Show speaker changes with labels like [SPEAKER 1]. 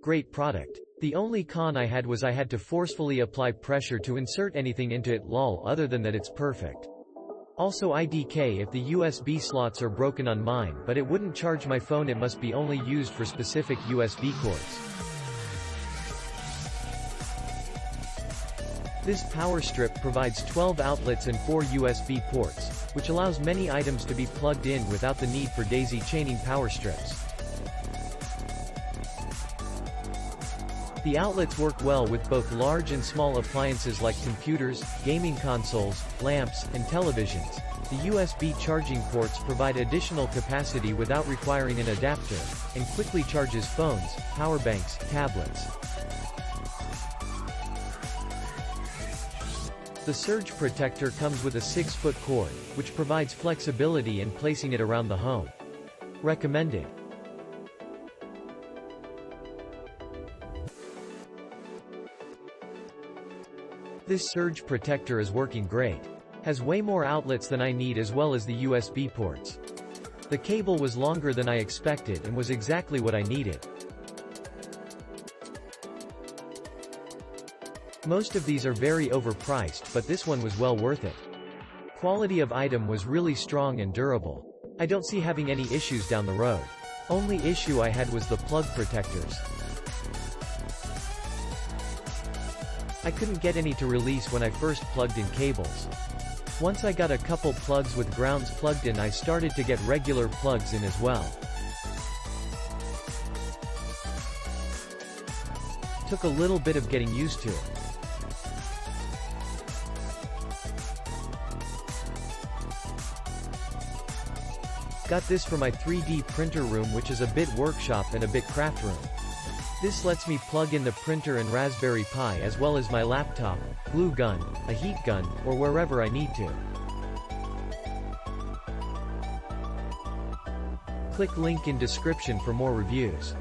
[SPEAKER 1] great product. The only con I had was I had to forcefully apply pressure to insert anything into it. Lol, other than that it's perfect. Also IDK if the USB slots are broken on mine, but it wouldn't charge my phone, it must be only used for specific USB cords. This power strip provides 12 outlets and 4 USB ports, which allows many items to be plugged in without the need for daisy chaining power strips. The outlets work well with both large and small appliances like computers, gaming consoles, lamps, and televisions. The USB charging ports provide additional capacity without requiring an adapter, and quickly charges phones, power banks, tablets. The surge protector comes with a 6-foot cord, which provides flexibility in placing it around the home. Recommended. This surge protector is working great. Has way more outlets than I need as well as the USB ports. The cable was longer than I expected and was exactly what I needed. Most of these are very overpriced, but this one was well worth it. Quality of item was really strong and durable. I don't see having any issues down the road. Only issue I had was the plug protectors. I couldn't get any to release when I first plugged in cables. Once I got a couple plugs with grounds plugged in, I started to get regular plugs in as well. Took a little bit of getting used to it. Got this for my 3D printer room, which is a bit workshop and a bit craft room. This lets me plug in the printer and Raspberry Pi as well as my laptop, glue gun, a heat gun, or wherever I need to. Click link in description for more reviews.